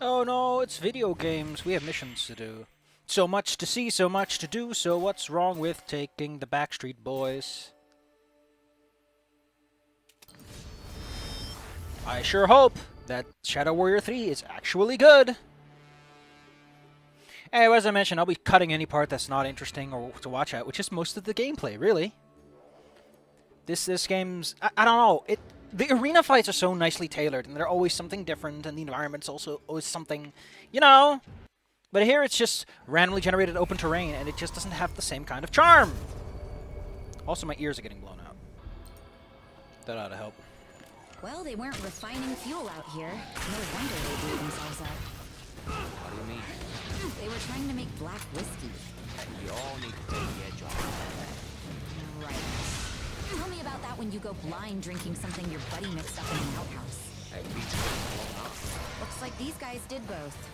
Oh no, it's video games. We have missions to do. So much to see, so much to do, so what's wrong with taking the Backstreet Boys? I sure hope that Shadow Warrior 3 is actually good. Anyway, as I mentioned, I'll be cutting any part that's not interesting or to watch at, which is most of the gameplay, really. This game's... I don't know. The arena fights are so nicely tailored, and they're always something different, and the environment's also always something, you know... But here it's just randomly generated open terrain, and it just doesn't have the same kind of charm. Also, my ears are getting blown out. That ought to help. Well, they weren't refining fuel out here. No wonder they blew themselves up. What do you mean? They were trying to make black whiskey. We all need to take the edge off. Right. Tell me about that when you go blind drinking something your buddy mixed up in the outhouse. That beach was blown up. Looks like these guys did both.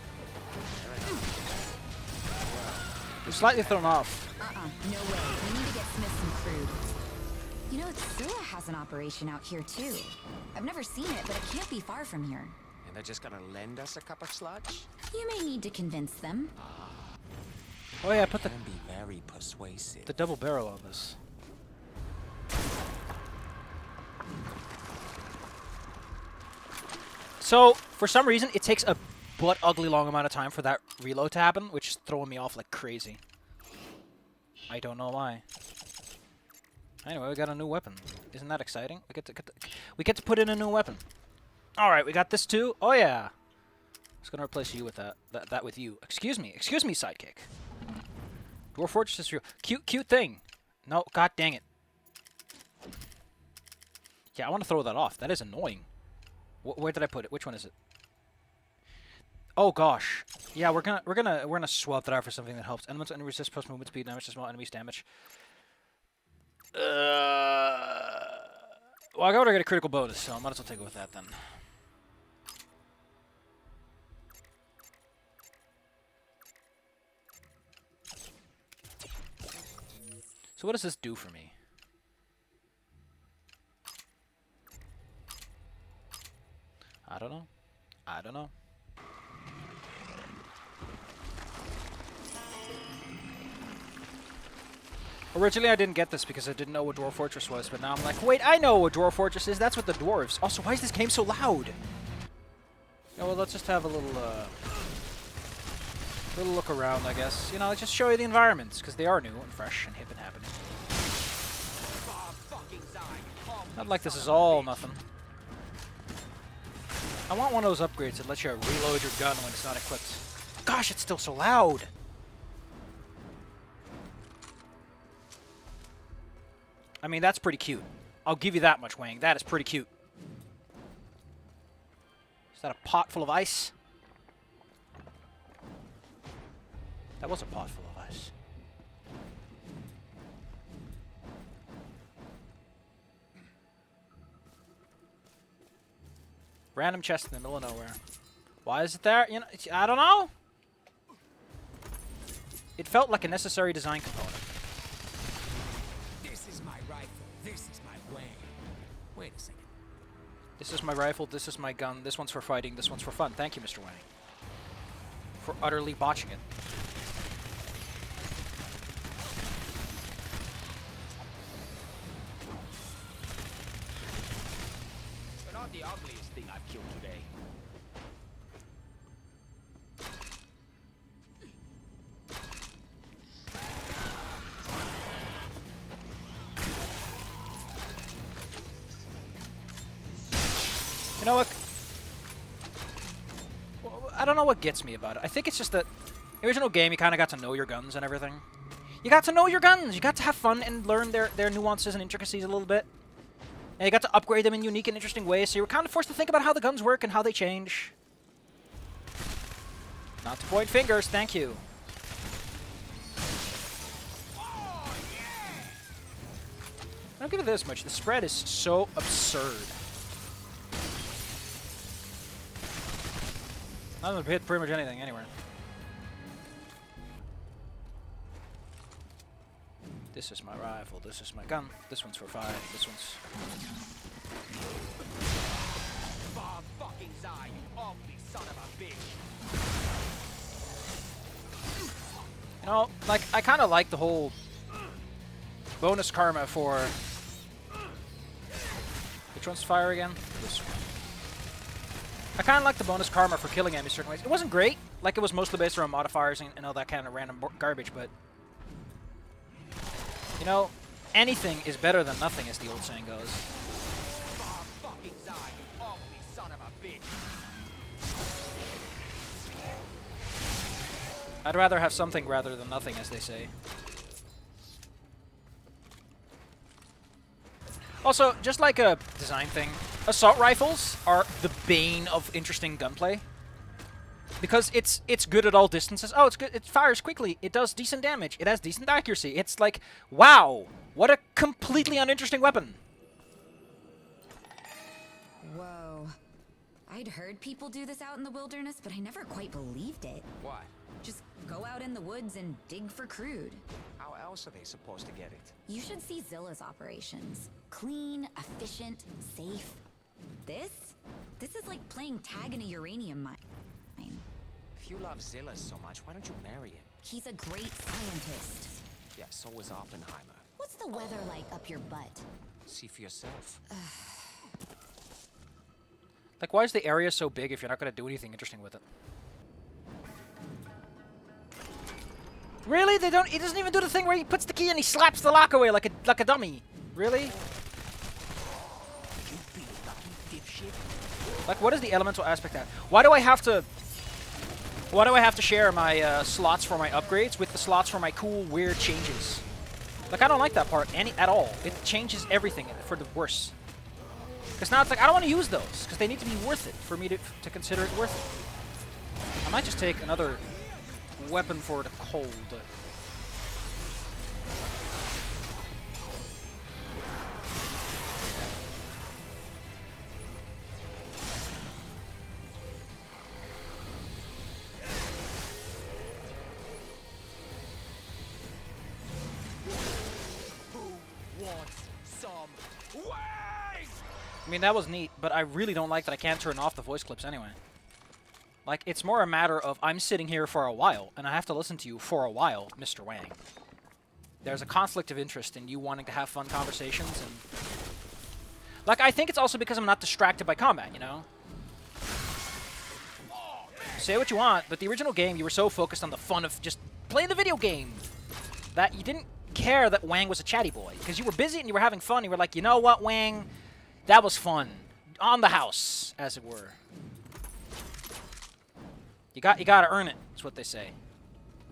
They're slightly thrown off. No way. We need to get Smith some crude. You know, Scylla has an operation out here, too. I've never seen it, but it can't be far from here. And they're just gonna lend us a cup of sludge? You may need to convince them. Oh yeah, put Can be very persuasive. the double barrel on this. So, for some reason, it takes a butt ugly long amount of time for that reload to happen, which is throwing me off like crazy. I don't know why. Anyway, we got a new weapon. Isn't that exciting? We get to put in a new weapon. All right, we got this too. Oh yeah. I was gonna replace you with that with you. Excuse me, sidekick. Dwarf Fortress is real. Cute thing. No, god dang it. Yeah, I want to throw that off. That is annoying. Where did I put it? Which one is it? Oh gosh. Yeah, we're gonna swap that out for something that helps. Elements and resist plus movement speed, damage to small enemies, damage. Well, I gotta get a critical bonus, so I might as well take it with that then. So what does this do for me? I don't know. I don't know. Originally, I didn't get this because I didn't know what Dwarf Fortress was, but now I'm like, wait, I know what Dwarf Fortress is. That's what the dwarves. Also, why is this game so loud? Yeah, well, let's just have a little look around, I guess. You know, just show you the environments, because they are new and fresh and hip and happening. Not like this is all nothing. I want one of those upgrades that lets you reload your gun when it's not equipped. Gosh, it's still so loud! I mean, that's pretty cute. I'll give you that much, Wang. That is pretty cute. Is that a pot full of ice? That was a pot full of ice. Random chest in the middle of nowhere. Why is it there? You know, I don't know. It felt like a necessary design component. This is my rifle. This is my way. Wait a second. This is my rifle. This is my gun. This one's for fighting. This one's for fun. Thank you, Mr. Wang, for utterly botching it. You're not the ugliest thing I've killed today. You know what? Well, I don't know what gets me about it. I think it's just that the original game, you kind of got to know your guns and everything. You got to know your guns. You got to have fun and learn their nuances and intricacies a little bit. And you got to upgrade them in unique and interesting ways, so you were kind of forced to think about how the guns work and how they change. Not to point fingers, thank you. I don't give it this much. The spread is so absurd. I'm gonna hit pretty much anything, anywhere. This is my rifle, this is my gun, this one's for fire, this one's... Bob fucking Zai, you ugly son of a bitch. No, like, I kind of like the whole bonus karma for... Which one's fire again? This one. I kind of like the bonus karma for killing enemies certain ways. It wasn't great. Like, it was mostly based around modifiers and all that kind of random garbage, but... You know, anything is better than nothing, as the old saying goes. I'd rather have something rather than nothing, as they say. Also, just like a design thing, assault rifles are the bane of interesting gunplay. Because it's good at all distances. Oh, it's good. It fires quickly. It does decent damage. It has decent accuracy. It's like, wow, what a completely uninteresting weapon. Whoa. I'd heard people do this out in the wilderness, but I never quite believed it. What? Just go out in the woods and dig for crude. How else are they supposed to get it? You should see Zilla's operations. Clean, efficient, safe. This is like playing tag in a uranium mine. If you love Zilla so much, why don't you marry him? He's a great scientist. Yeah, so is Oppenheimer. What's the weather like up your butt? See for yourself. Like, why is the area so big if you're not going to do anything interesting with it? Really? They don't. He doesn't even do the thing where he puts the key and he slaps the lock away like a dummy. Really? Like, what is the elemental aspect of that? Why do I have to share my slots for my upgrades with the slots for my cool, weird changes? Like, I don't like that part at all. It changes everything for the worse. Because now it's like, I don't want to use those, because they need to be worth it for me to consider it worth it. I might just take another weapon for the cold. I mean, that was neat, but I really don't like that I can't turn off the voice clips anyway. Like, it's more a matter of I'm sitting here for a while, and I have to listen to you for a while, Mr. Wang. There's a conflict of interest in you wanting to have fun conversations, and... Like, I think it's also because I'm not distracted by combat, you know? Say what you want, but the original game, you were so focused on the fun of just playing the video game that you didn't care that Wang was a chatty boy. Because you were busy and you were having fun, you were like, you know what, Wang? That was fun. On the house, as it were. You gotta earn it, is what they say.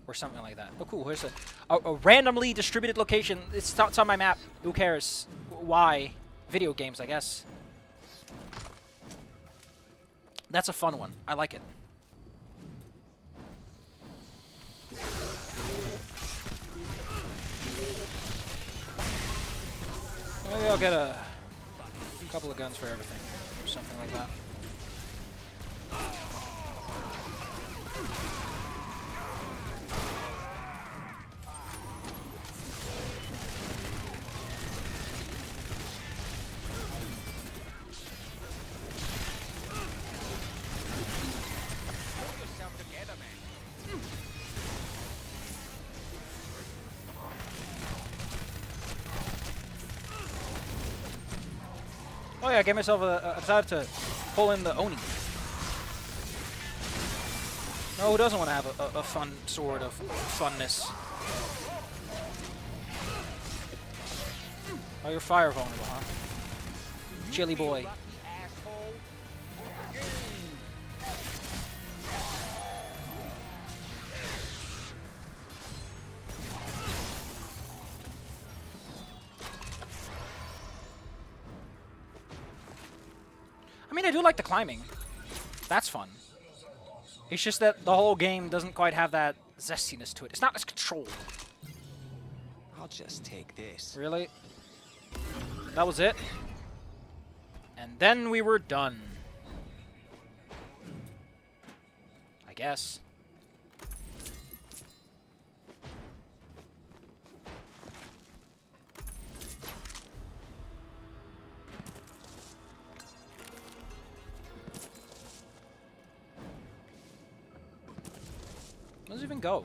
Or something like that. Oh, cool. Here's a randomly distributed location. It's on my map. Who cares? Why? Video games, I guess. That's a fun one. I like it. Maybe I'll get a couple of guns for everything. Or something like that. Oh yeah, I gave myself I decided to pull in the Oni. No, who doesn't want to have a fun sword of funness? Oh, you're fire vulnerable, huh? Chilly boy. I mean, I do like the climbing. That's fun. It's just that the whole game doesn't quite have that zestiness to it. It's not as controlled. I'll just take this. Really? That was it? And then we were done. I guess. Where does it even go?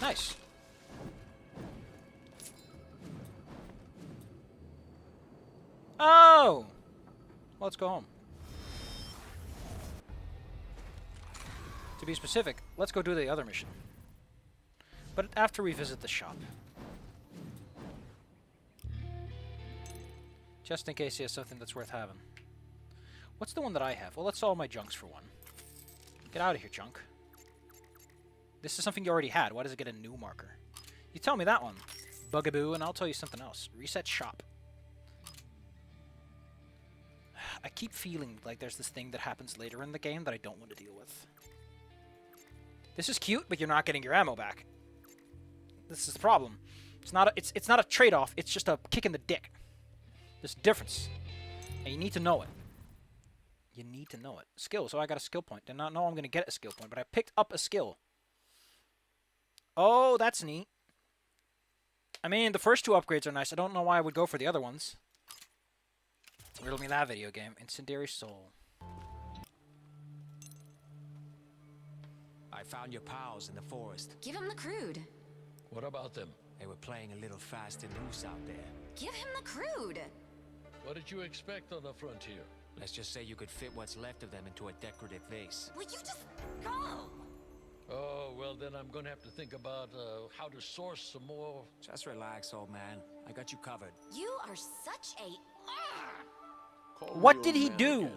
Nice. Oh! Let's go home. To be specific, let's go do the other mission. But after we visit the shop. Just in case he has something that's worth having. What's the one that I have? Well, let's solve my junks for one. Get out of here, junk. This is something you already had. Why does it get a new marker? You tell me that one, bugaboo, and I'll tell you something else. Reset shop. I keep feeling like there's this thing that happens later in the game that I don't want to deal with. This is cute, but you're not getting your ammo back. This is the problem. It's not a trade-off. It's just a kick in the dick. There's a difference, and you need to know it. You need to know it. Skill. So I got a skill point. Did not know I'm going to get a skill point, but I picked up a skill. Oh, that's neat. I mean, the first two upgrades are nice. I don't know why I would go for the other ones. Riddle me that video game. Incendiary Soul. I found your pals in the forest. Give him the crude. What about them? They were playing a little fast and loose out there. Give him the crude. What did you expect on the frontier? Let's just say you could fit what's left of them into a decorative vase. Will you just go? Oh, well, then I'm gonna have to think about how to source some more. Just relax, old man. I got you covered. You are such a... Call me What old did he man do? again,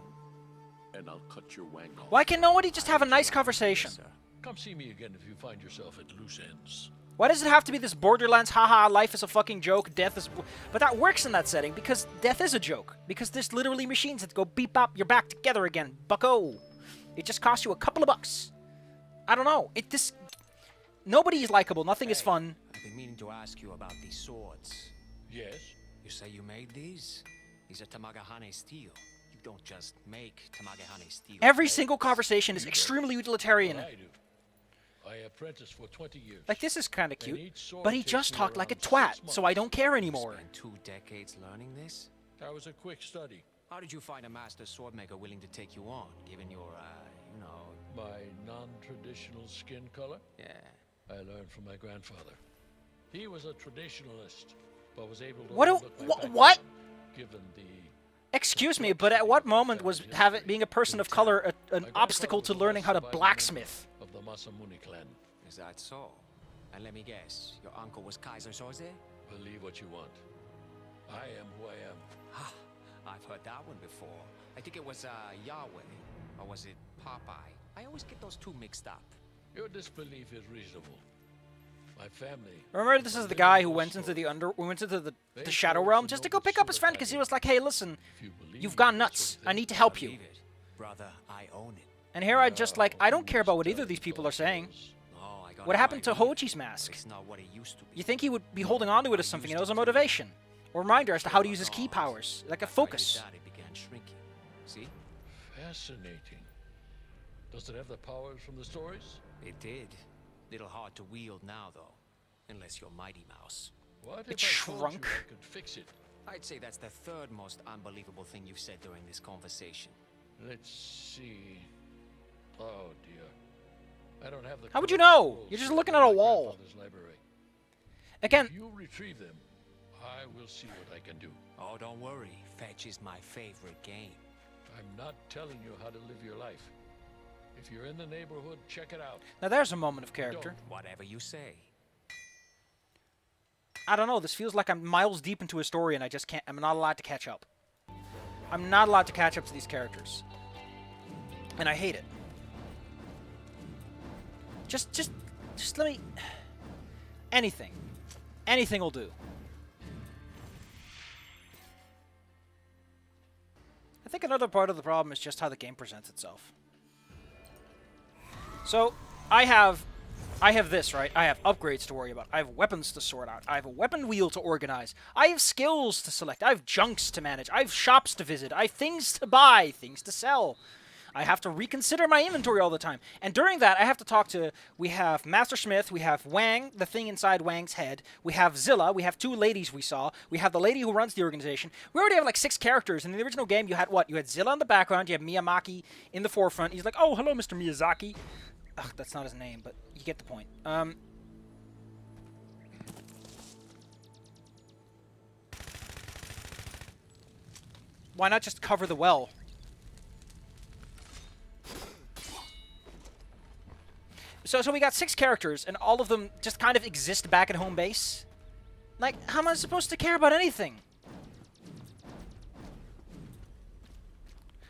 and I'll cut your wang off. Why can nobody just have a nice conversation? Sir. Come see me again if you find yourself at loose ends. Why does it have to be this Borderlands, haha, life is a fucking joke, death is... But that works in that setting, because death is a joke. Because there's literally machines that go beep bop, you're back together again, bucko. It just costs you a couple of bucks. I don't know. Nobody is likable, nothing is fun. I've been meaning to ask you about these swords. Yes? You say you made these? These are Tamagahane steel. You don't just make Tamagahane steel. Every single conversation is extremely utilitarian. I do. I apprenticed for 20 years. Like, this is kind of And cute, each sword but he takes just me talked like a around 6 twat, so I don't care anymore. Spent 2 decades learning this? That was a quick study. How did you find a master swordmaker willing to take you on, given your, you know... My non-traditional skin color, Yeah. I learned from my grandfather. He was a traditionalist, but was able to What do- overlook my wha- background, what? Given the Excuse me, but at what moment was being a person of color an obstacle to learning how to blacksmith? of the Masamune clan. Is that so? And let me guess, your uncle was Kaiser Soze? Believe what you want. I am who I am. Ha! I've heard that one before. I think it was, Yahweh. Or was it Popeye? I always get those two mixed up. Your disbelief is reasonable. My family. Remember, this is the guy who went into the Shadow Realm just to go pick up his friend because he was like, "Hey, listen, If you believe you've gone that nuts. sort of I thing, need to help you." Believe it. Brother, I own it. And here I just like, I don't care about what either of these people are saying. Oh, I got What no happened to idea. Hoji's mask? It's not what it used to be. You think he would be holding on to it as something, and it was a motivation, or reminder as to how to use his ki powers, like a After I did focus. that, it began shrinking. See? Fascinating. Does it have the powers from the stories? It did. Little hard to wield now, though. Unless you're Mighty Mouse. What It if I told shrunk. you I could fix it? I'd say that's the third most unbelievable thing you've said during this conversation. Let's see. Oh dear. I don't have the. How would you correct know? tools You're just to looking open at a my wall. grandfather's library. Again, If you retrieve them, I will see what I can do. Oh, don't worry. Fetch is my favorite game. I'm not telling you how to live your life. If you're in the neighborhood, check it out. now there's a moment of character. Whatever you say. I don't know, this feels like I'm miles deep into a story and I just can't, I'm not allowed to catch up. I'm not allowed to catch up to these characters. And I hate it. Just let me... Anything. Anything will do. I think another part of the problem is just how the game presents itself. So, I have this, right? I have upgrades to worry about. I have weapons to sort out. I have a weapon wheel to organize. I have skills to select. I have junks to manage. I have shops to visit. I have things to buy, things to sell. I have to reconsider my inventory all the time. And during that, I have to talk to... We have Master Smith. We have Wang, the thing inside Wang's head. We have Zilla. We have 2 ladies we saw. We have the lady who runs the organization. We already have like 6 characters. In the original game, you had what? You had Zilla in the background. You have Miyamaki in the forefront. He's like, "Oh, hello, Mr. Miyazaki." Ugh, that's not his name, but you get the point. Why not just cover the well? So we got 6 characters, and all of them just kind of exist back at home base. Like, how am I supposed to care about anything?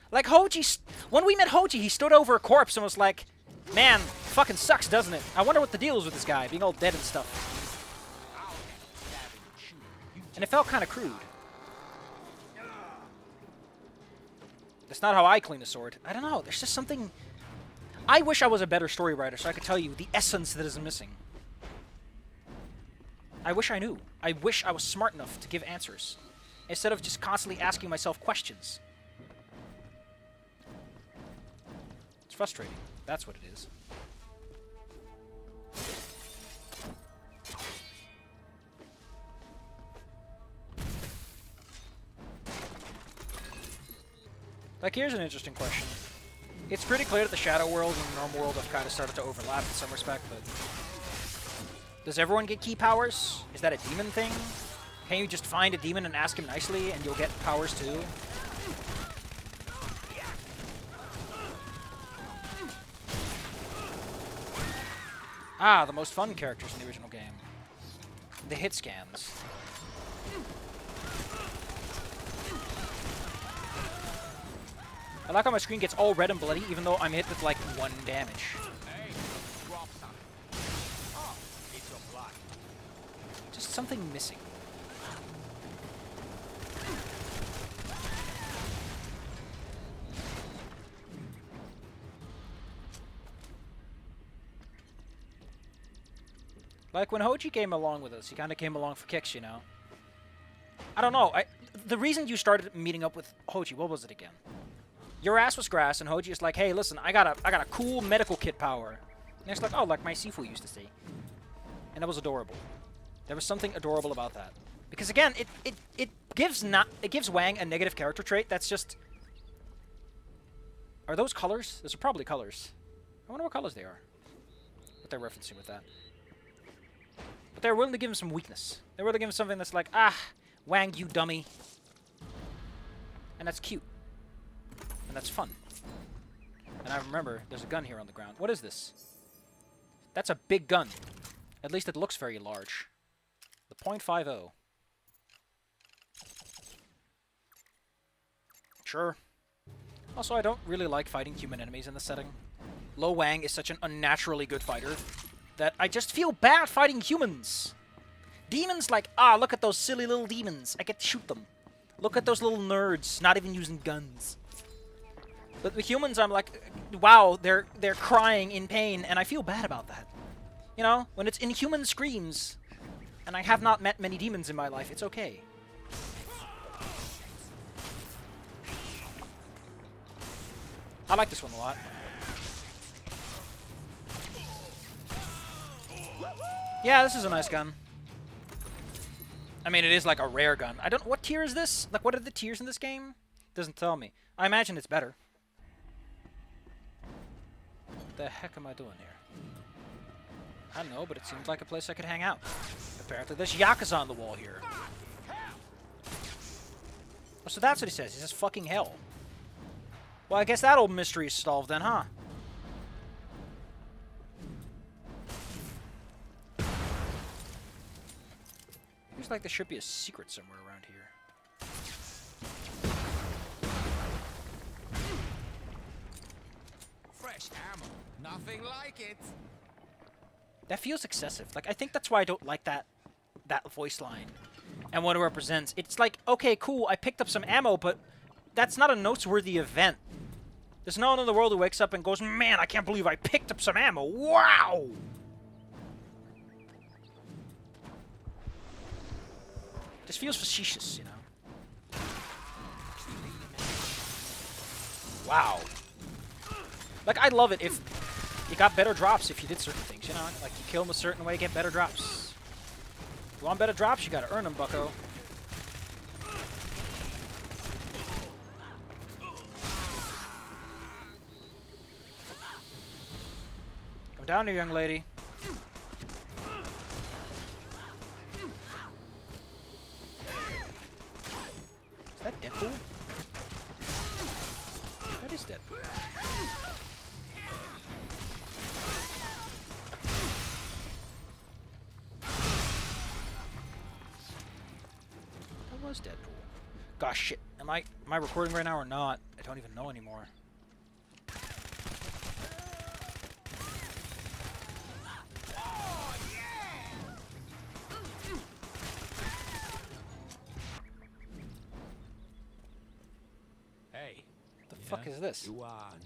Like, Hoji, when we met Hoji, he stood over a corpse and was like, man, fucking sucks, doesn't it? I wonder what the deal is with this guy, being all dead and stuff. And it felt kind of crude. That's not how I clean a sword. I don't know, there's just something... I wish I was a better story writer so I could tell you the essence that is missing. I wish I knew. I wish I was smart enough to give answers, instead of just constantly asking myself questions. It's frustrating. That's what it is. Like, here's an interesting question. It's pretty clear that the Shadow World and the normal world have kind of started to overlap in some respect, but... Does everyone get key powers? Is that a demon thing? Can you just find a demon and ask him nicely and you'll get powers too? Ah, the most fun characters in the original game. The hit scans. I like how my screen gets all red and bloody even though I'm hit with like 1 damage. Just something missing. Like, when Hoji came along with us, he kind of came along for kicks, you know? I don't know. The reason you started meeting up with Hoji, what was it again? Your ass was grass, and Hoji is like, hey, listen, I got a cool medical kit power. And it's like, oh, like my Sifu used to say. And that was adorable. There was something adorable about that. Because again, it gives Wang a negative character trait that's just... Are those colors? Those are probably colors. I wonder what colors they are. What they're referencing with that. But they're willing to give him some weakness. They're willing to give him something that's like, ah, Wang, you dummy. And that's cute. And that's fun. And I remember, there's a gun here on the ground. What is this? That's a big gun. At least it looks very large. The .50. Sure. Also, I don't really like fighting human enemies in this setting. Lo Wang is such an unnaturally good fighter that I just feel bad fighting humans. Demons, like, ah, look at those silly little demons. I get to shoot them. Look at those little nerds, not even using guns. But with humans, I'm like, wow, they're crying in pain, and I feel bad about that. You know, when it's inhuman screams, and I have not met many demons in my life, it's okay. I like this one a lot. Yeah, this is a nice gun. I mean, it is like a rare gun. I don't... What tier is this? Like, what are the tiers in this game? Doesn't tell me. I imagine it's better. What the heck am I doing here? I don't know, but it seems like a place I could hang out. Apparently there's Yakuza on the wall here. Oh, so that's what he says. He says fucking hell. Well, I guess that old mystery is solved then, huh? Feels like there should be a secret somewhere around here. Fresh ammo. Nothing like it. That feels excessive. Like, I think that's why I don't like that voice line and what it represents. It's like, okay, cool, I picked up some ammo, but that's not a noteworthy event. There's no one in the world who wakes up and goes, man, I can't believe I picked up some ammo. Wow! This feels facetious, you know? Wow. Like, I'd love it if you got better drops if you did certain things, you know? Like, you kill them a certain way, get better drops. If you want better drops, you gotta earn them, bucko. Come down here, young lady. Is that Deadpool? What is Deadpool? What was Deadpool? Gosh, shit. Am I recording right now or not? I don't even know anymore. Hey, The fuck is this? you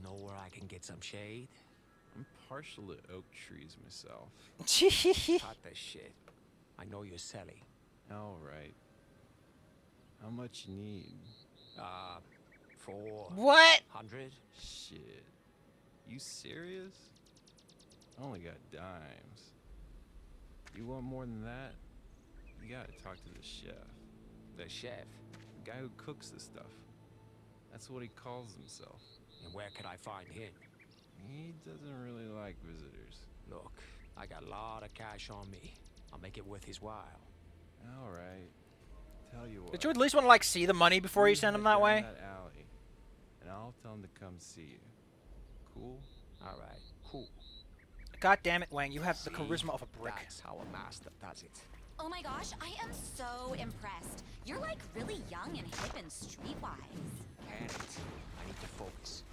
know where I can get some shade? I'm partial to oak trees myself. Cut that shit. I know you're selling. All right. How much you need? 400. What? Shit. You serious? I only got dimes. You want more than that? You gotta talk to the chef. The chef. The guy who cooks the stuff. That's what he calls himself. And where can I find him? He doesn't really like visitors. Look, I got a lot of cash on me. I'll make it worth his while. All right. Tell you what. Did you at least want to like see the money before you send him head that down way? That alley, and I'll tell him to come see you. Cool? All right, cool. God damn it, Wang! You have the See, charisma of a brick. That's how a master does it. Oh my gosh, I am so impressed. You're like really young and hip and streetwise. Can it? I need to focus.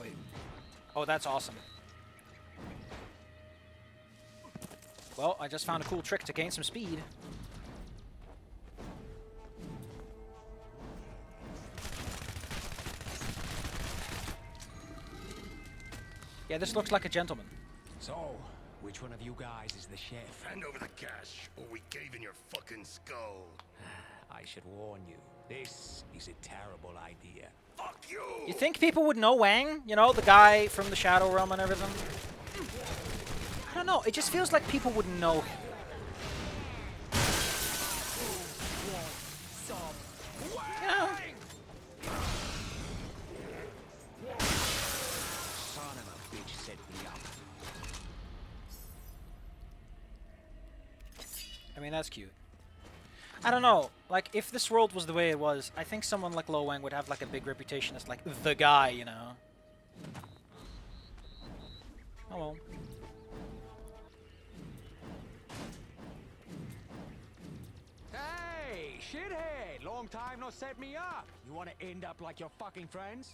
Wait. Oh, that's awesome. Well, I just found a cool trick to gain some speed. Yeah, this looks like a gentleman. So, which one of you guys is the chef? Hand over the cash, or we cave in your fucking skull. I should warn you, this is a terrible idea. Fuck you! You think people would know Wang? You know, the guy from the Shadow Realm and everything? I don't know, it just feels like people would know him. You know? Son of a bitch set me up. I mean, that's cute. I don't know, like, if this world was the way it was, I think someone like Lo Wang would have, like, a big reputation as, like, the guy, you know? Oh well. Hey, shithead! Long time no set me up. You want to end up like your fucking friends?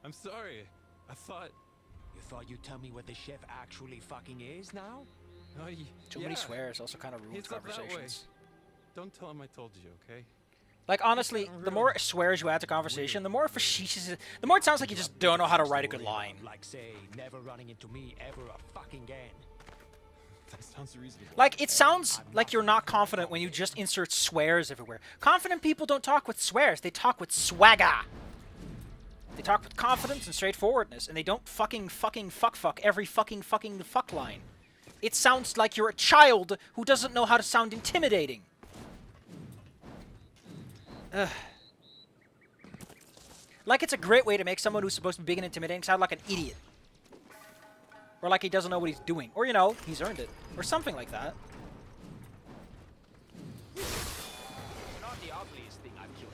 I'm sorry. I thought. You thought you'd tell me what the chef actually fucking is now? Oh, Too many swears also kind of ruins He's up that way. conversations. Don't tell him I told you, okay? Like, honestly, the more swears you add to conversation, the more facetious the more it sounds like you just don't know how to write a good line. Like, say, never running into me ever a fucking again. That sounds reasonable. Like, it sounds like you're not confident when you just insert swears everywhere. Confident people don't talk with swears, they talk with swagger. They talk with confidence and straightforwardness, and they don't fucking fuck every fucking fuck line. It sounds like you're a child who doesn't know how to sound intimidating. Ugh. Like, it's a great way to make someone who's supposed to be big and intimidating sound like an idiot. Or like he doesn't know what he's doing. Or, you know, he's earned it. Or something like that. Not the ugliest thing I've killed.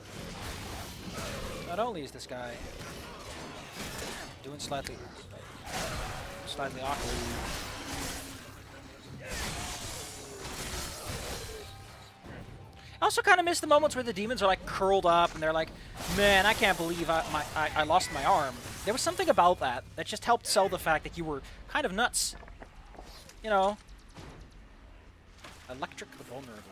Not only is this guy doing slightly awkward. I also kind of miss the moments where the demons are like curled up and they're like, man, I can't believe I lost my arm. There was something about that that just helped sell the fact that you were kind of nuts. You know. Electric vulnerable.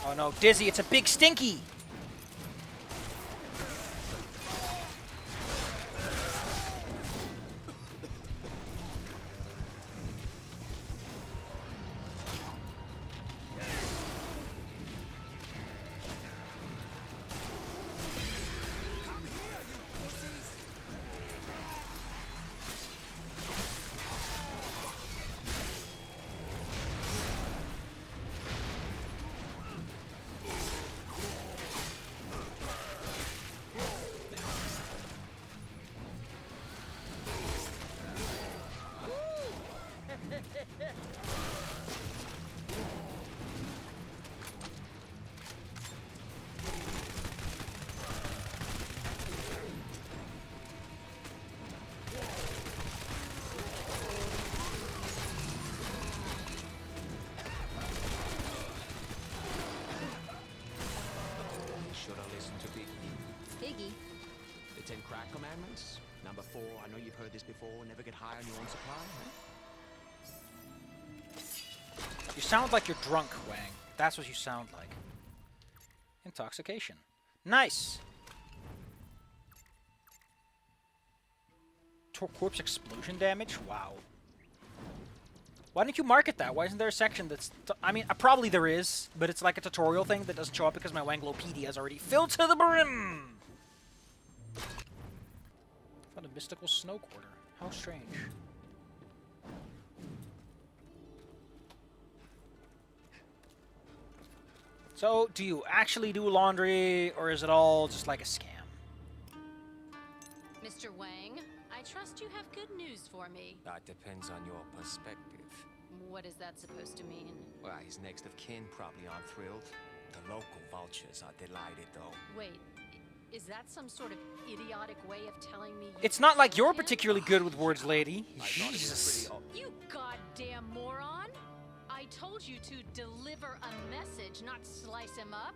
Oh no, Dizzy, it's a big stinky! commandments. Number 4, I know you've heard this before. Never get high on your own supply. Huh? You sound like you're drunk, Wang. That's what you sound like. Intoxication. Nice! Corpse explosion damage? Wow. Why didn't you market that? Why isn't there a section that's... I mean, probably there is, but it's like a tutorial thing that doesn't show up because my Wanglopedia is already filled to the brim! Found a mystical snow quarter. How strange. So, do you actually do laundry, or is it all just like a scam? Mr. Wang, I trust you have good news for me. That depends on your perspective. What is that supposed to mean? Well, his next of kin probably aren't thrilled. The local vultures are delighted, though. Wait, is that some sort of idiotic way of telling me you It's not like killed you're him? particularly good with words, lady. I thought it was Jesus. pretty You goddamn moron! I told you to deliver a message, not slice him up.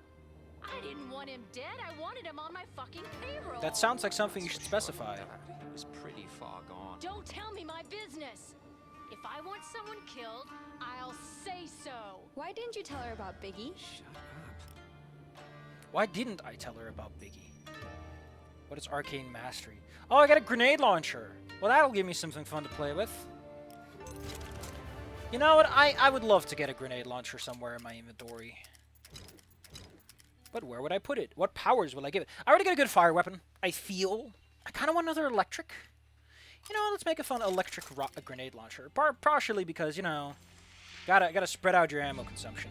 I didn't want him dead. I wanted him on my fucking payroll. That sounds like something you should specify. He was pretty far gone. Don't tell me my business. If I want someone killed, I'll say so. Why didn't you tell her about Biggie? Shut up. Why didn't I tell her about Biggie? What is Arcane Mastery? Oh, I got a grenade launcher. Well, that'll give me something fun to play with. You know what? I would love to get a grenade launcher somewhere in my inventory. But where would I put it? What powers will I give it? I already got a good fire weapon. I feel. I kind of want another electric. You know, let's make a fun electric grenade launcher. Partially because, you know, gotta spread out your ammo consumption.